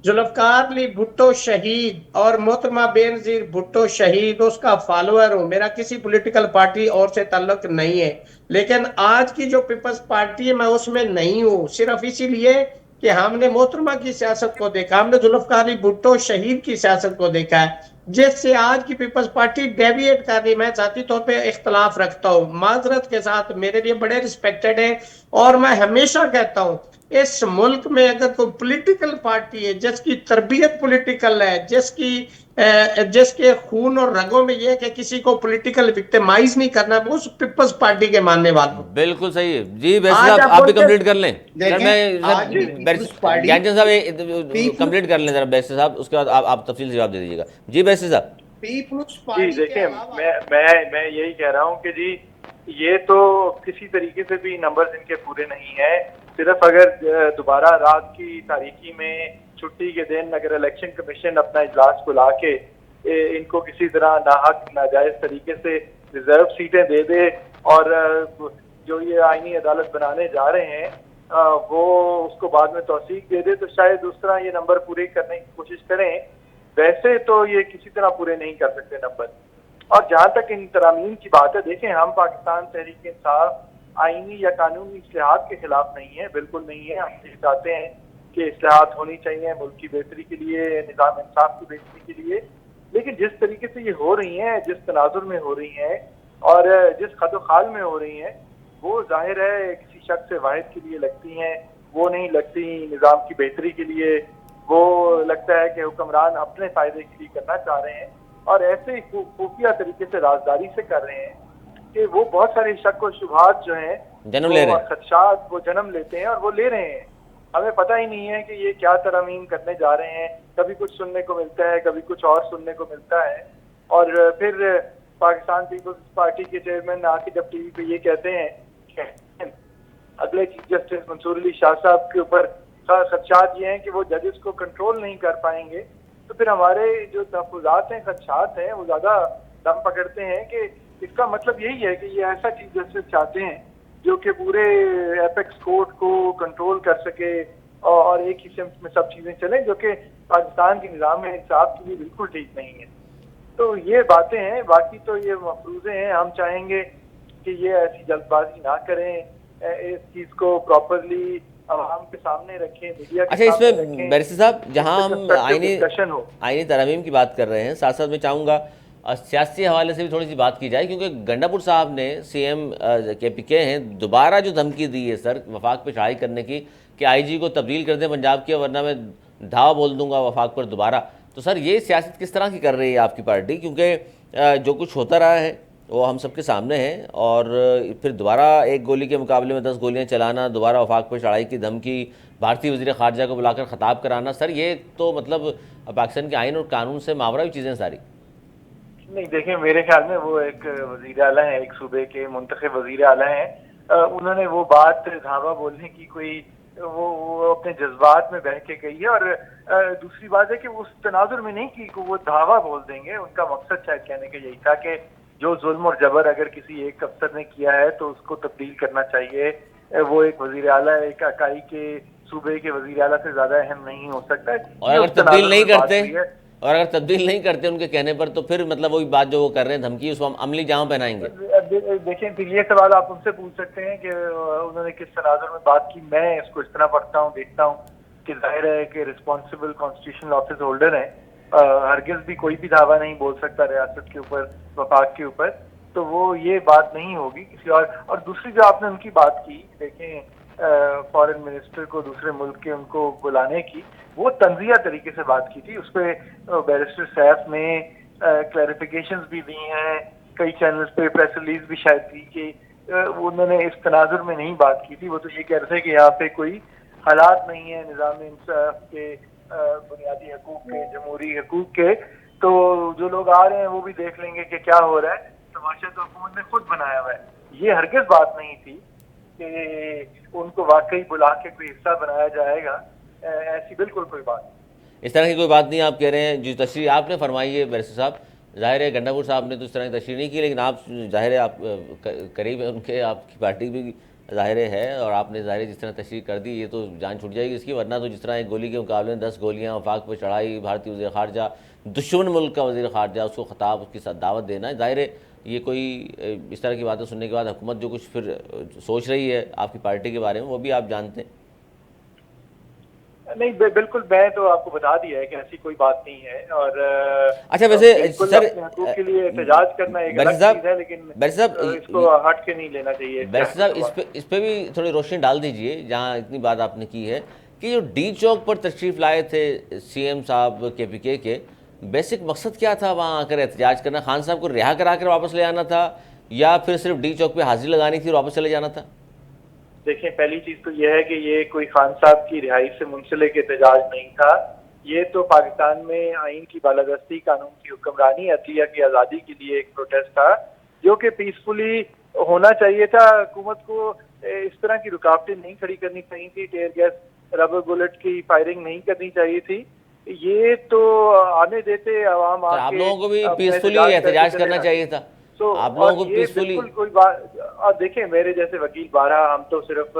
जुल्फकार अली भुट्टो शहीद और मोहतरमा बेनजीर भुट्टो शहीद उसका फॉलोअर हूं। मेरा किसी पॉलिटिकल पार्टी और से ताल्लुक नहीं है, लेकिन आज की जो पीपल्स पार्टी है मैं उसमें नहीं हूं सिर्फ इसीलिए कि हमने मोहतरमा की सियासत को देखा, हमने जुल्फकार अली भुट्टो शहीद की सियासत को देखा है जिससे आज की पीपल्स पार्टी डेविएट कर रही। मैं जाती तौर पे इख्तलाफ रखता हूँ, माजरत के साथ, मेरे लिए बड़े रिस्पेक्टेड है और मैं हमेशा कहता हूँ इस मुल्क में अगर कोई पॉलिटिकल पार्टी है जिसकी तरबियत पॉलिटिकल है, जिसके खून और रगों में यह कि किसी को पॉलिटिकल विक्टिमाइज नहीं करना, वो उस पीपल्स पार्टी के मानने वाले। बिल्कुल सही है जी। बैरिस्टर साहब आप भी कंप्लीट कर लें। ज्ञानचंद साहब कंप्लीट कर लें जरा बैरिस्टर साहब, उसके बाद आप तफसील से जवाब दे दीजिएगा। जी बैरिस्टर साहब। जी देखिए मैं यही कह रहा हूँ कि जी ये तो किसी तरीके से भी नंबर्स इनके पूरे नहीं है। सिर्फ अगर दोबारा रात की तारीकी में छुट्टी के दिन अगर इलेक्शन कमीशन अपना इजलास बुला के इनको किसी तरह नाहक नाजायज तरीके से रिजर्व सीटें दे दे और जो ये आईनी अदालत बनाने जा रहे हैं वो उसको बाद में तौसीक दे दे, तो शायद उस तरह ये नंबर पूरे करने की कोशिश करें। वैसे तो ये किसी तरह पूरे नहीं कर सकते नंबर। और जहां तक इन तरामीम की बात है, देखें, हम पाकिस्तान तहरीक इंसाफ आईनी या कानूनी इस्लाहात के खिलाफ नहीं है, बिल्कुल नहीं है। हम ये चाहते हैं कि इस्लाहात होनी चाहिए मुल्क की बेहतरी के लिए, निज़ाम इंसाफ की बेहतरी के लिए। लेकिन जिस तरीके से ये हो रही हैं, जिस तनाजुर में हो रही हैं और जिस खदोखाल में हो रही हैं, वो जाहिर है किसी शख्स से वाहिद के लिए लगती हैं, वो नहीं लगती निज़ाम की बेहतरी के लिए। वो लगता है कि हुक्मरान अपने फायदे के लिए करना चाह रहे हैं और ऐसे खुफिया तरीके से राजदारी से कर रहे हैं कि वो बहुत सारे शक और शुबहात जो हैं, जन्म ले रहे हैं, खदशात वो जन्म लेते हैं और वो ले रहे हैं। हमें पता ही नहीं है कि ये क्या तरमीम करने जा रहे हैं। कभी कुछ सुनने को मिलता है, कभी कुछ और सुनने को मिलता है। और फिर पाकिस्तान पीपल्स पार्टी के चेयरमैन आके जब टीवी पे ये कहते हैं कि अगले चीफ जस्टिस मंसूर अली शाह साहब के ऊपर खदशात ये हैं कि वो जजेस को कंट्रोल नहीं कर पाएंगे, तो फिर हमारे जो तहफ़्फ़ुज़ात हैं, खदशात हैं, वो ज़्यादा दम पकड़ते हैं कि इसका मतलब यही है कि ये ऐसा चीफ जस्टिस चाहते हैं जो कि पूरे एपेक्स कोर्ट को कंट्रोल कर सके और एक ही सिम्त में सब चीज़ें चलें, जो कि पाकिस्तान के निज़ाम में इंसाफ के लिए बिल्कुल ठीक नहीं है। तो ये बातें हैं, बाकी तो ये मफरूज़े हैं। हम चाहेंगे कि ये ऐसी जल्दबाजी ना करें, इस चीज़ को प्रॉपरली आवाम के सामने रखें, मीडिया के अच्छा, सामने इसमें रखें, बैरिस्टर साहब, जहां हम डिस्कशन हो। आईनी तरमीम की बात कर रहे हैं, साथ साथ मैं चाहूँगा सियासी हवाले से भी थोड़ी सी बात की जाए, क्योंकि गंडापुर साहब ने सीएम KPK हैं दोबारा जो धमकी दी है सर वफाक पे चढ़ाई करने की कि IG को तब्दील कर दें पंजाब के, वरना मैं धावा बोल दूंगा वफाक पर दोबारा। तो सर ये सियासत किस तरह की कर रही है आपकी पार्टी, क्योंकि जो कुछ होता रहा है वो हम सबके सामने है, और फिर दोबारा एक गोली के मुकाबले में 10 गोलियां चलाना, दोबारा वफाक पर चढ़ाई की धमकी, भारतीय वज़ीर ख़ारजा को बुलाकर ख़ताब कराना, सर ये तो मतलब पाकिस्तान के आइन और कानून से मावरा चीज़ें सारी। नहीं, देखें, मेरे ख्याल में वो एक वज़ीर आला हैं, एक सूबे के मुंतखब वज़ीर आला हैं। उन्होंने वो बात धावा बोलने की कोई वो अपने जज्बात में बह के कही है। और दूसरी बात है कि उस तनाजुर में नहीं कि वो धावा बोल देंगे। उनका मकसद शायद कहने का यही था कि जो जुल्म और जबर अगर किसी एक अफसर ने किया है तो उसको तब्दील करना चाहिए। वो एक वज़ीर आला, एक इकाई के सूबे के वज़ीर आला से ज़्यादा अहम नहीं हो सकता है। और अगर तब्दील नहीं करते उनके कहने पर, तो फिर मतलब वही बात जो वो कर रहे हैं धमकी, उसको हम अमली जाम पहनाएंगे। देखें, फिर ये सवाल आप उनसे पूछ सकते हैं कि उन्होंने किस तनाजुर में बात की। मैं इसको इस तरह पढ़ता हूँ, देखता हूँ कि जाहिर है कि रिस्पॉन्सिबल कॉन्स्टिट्यूशनल ऑफिस होल्डर है, हरगिज भी कोई भी दावा नहीं बोल सकता रियासत के ऊपर, वफाक के ऊपर। तो वो ये बात नहीं होगी किसी और दूसरी जो आपने उनकी बात की, देखें, फॉरेन मिनिस्टर को दूसरे मुल्क के उनको बुलाने की, वो तंजिया तरीके से बात की थी। उस पर बैरिस्टर सैफ ने क्लैरिफिकेशंस भी दी हैं, कई चैनल्स पे प्रेस रिलीज भी शायद दी कि उन्होंने इस तनाजुर में नहीं बात की थी। वो तो ये कह रहे थे कि यहाँ पे कोई हालात नहीं है निज़ाम इंसाफ के, बुनियादी हकूक के, जमहूरी हकूक के, तो जो लोग आ रहे हैं वो भी देख लेंगे कि क्या हो रहा है। तमाशा तो हुकूमत ने खुद बनाया हुआ है। ये हरगिज बात नहीं थी कि उनको वाकई बुला के कोई हिस्सा बनाया जाएगा, ऐसी बिल्कुल कोई बात नहीं। इस तरह की कोई बात नहीं आप कह रहे हैं। जो तशरीह आपने फरमाई है बैरिस्टर साहब, जाहिर है गंडापुर साहब ने तो इस तरह की तशरीह नहीं की, लेकिन आप जाहिर है आप करीब है उनके, आपकी पार्टी भी ज़ाहिर है, और आपने ज़ाहिर जिस तरह तशरीह कर दी ये तो जान छूट जाएगी इसकी। वरना तो जिस तरह एक गोली के मुकाबले में 10 गोलियाँ, वफाक पर चढ़ाई, भारतीय वज़ीर ख़ारजा, दुश्मन मुल्क का वज़ीर ख़ारजा, उसको ख़ताब, उसकी दावत देना, जाहिर है ये कोई इस तरह की बातें सुनने के बाद हुकूमत जो कुछ फिर सोच रही है आपकी पार्टी के बारे में वो भी आप जानते हैं। नहीं, बिल्कुल, मैं तो आपको बता दिया है कि ऐसी कोई बात नहीं है। और अच्छा, वैसे सर के लिए एहतजाज करना एक अलग चीज़ है, लेकिन इसको हट के नहीं लेना चाहिए। बैरिस्टर साहब, इस पे भी थोड़ी रोशनी डाल दीजिए, जहाँ इतनी बात आपने की है कि जो D चौक पर तशरीफ़ लाए थे CM साहब KPK के, बेसिक मकसद क्या था वहाँ आकर एहतजाज करना? खान साहब को रिहा करा कर वापस ले आना था, या फिर सिर्फ D चौक पे हाजिरी लगानी थी और वापस चले जाना था? देखिए, पहली चीज तो यह है कि ये कोई खान साहब की रिहाई से मुंसलिक एहतजाज नहीं था। ये तो पाकिस्तान में आइन की बालादस्ती, कानून की हुक्मरानी, अदलिया की आज़ादी के लिए एक प्रोटेस्ट था जो कि पीसफुली होना चाहिए था। हुकूमत को इस तरह की रुकावटें नहीं खड़ी करनी चाहिए थी, टेयर गैस, रबर बुलेट की फायरिंग नहीं करनी चाहिए थी। ये तो आने देते आवाम तो आप आके लोगों को भी अपना पीसफुली एहतजाज एहतजाज करते करना चले चाहिए था। तो आप लोगों को और ये पीसफुली बिल्कुल कोई बात। और देखिए मेरे जैसे वकील 12 हम तो सिर्फ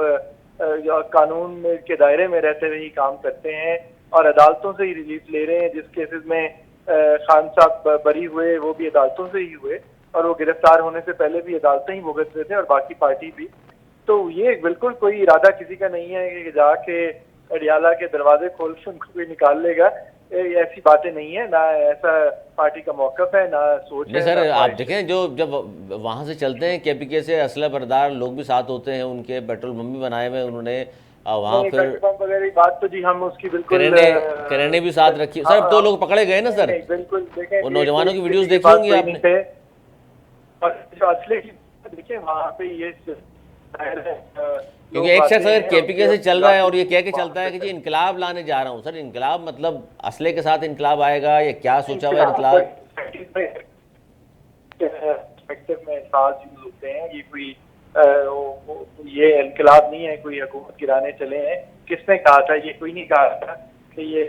कानून के दायरे में रहते हुए ही काम करते हैं और अदालतों से ही रिलीफ ले रहे हैं। जिस केसेस में खान साहब बरी हुए वो भी अदालतों से ही हुए और वो गिरफ्तार होने से पहले भी अदालतें ही भुगत रहे थे और बाकी पार्टी भी। तो ये बिल्कुल कोई इरादा किसी का नहीं है कि जाके अडियाला के दरवाजे खोल के उनको कोई निकाल लेगा। ऐसी बातें नहीं है, ना ऐसा पार्टी का मौकफ है, ना सोच नहीं है, सर, ना आप ख्वाहिश है। देखें जो जब वहाँ से चलते हैं केपीके से असला बरदार लोग भी साथ होते हैं, उनके पेट्रोल बम भी बनाए हुए उन्होंने वहाँ नहीं, फिर पेट्रोल पंप वगैरह की बात तो जी हम उसकी बिल्कुल करेने भी साथ रखी। सर अब 2 लोग पकड़े गए ना सर, नहीं, बिल्कुल देखें वो ये नौजवानों की कोई वीडियोस किसी के देखी पास होंगी कोई आपने। नहीं थे। और जो असले की देखिए वहाँ पे ये क्योंकि एक शख्स अगर केपीके से चल रहा है और ये कह के चलता है कि जी इनकलाब लाने जा रहा हूँ, सर इनकलाब मतलब असले के साथ इनकलाब आएगा या क्या सोचा हुआ है इनकलाब? पर्सपेक्टिव में अल्फाज यूज होते हैं, ये कोई ये इनकलाब नहीं है, कोई हुकूमत गिराने चले हैं। किसने कहा था? ये कोई नहीं कहा था कि ये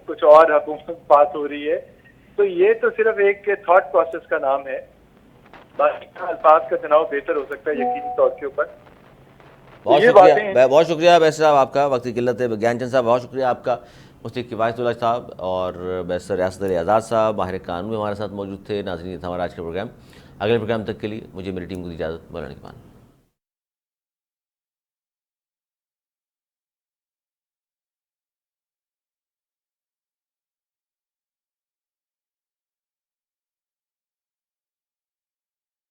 कुछ और हुकूमत बात हो रही है। तो ये तो सिर्फ एक थॉट प्रोसेस का नाम है, बाकी अल्फाज का चुनाव बेहतर हो सकता है यकीनी तौर के ऊपर। बहुत ये शुक्रिया, बातें बहुत शुक्रिया बैरिस्टर साहब आपका, वक्त की किल्लत है। ज्ञानचंद साहब बहुत शुक्रिया आपका, मुफ्ती किफायतुल्लाह साहब और बैरिस्टर रियासत अली आज़ाद साहब माहिर कानून में हमारे साथ मौजूद थे। नाज़रीन, ये था हमारा आज का प्रोग्राम। अगले प्रोग्राम तक के लिए मुझे मेरी टीम को दी इजाज़त। मौलाना के पान।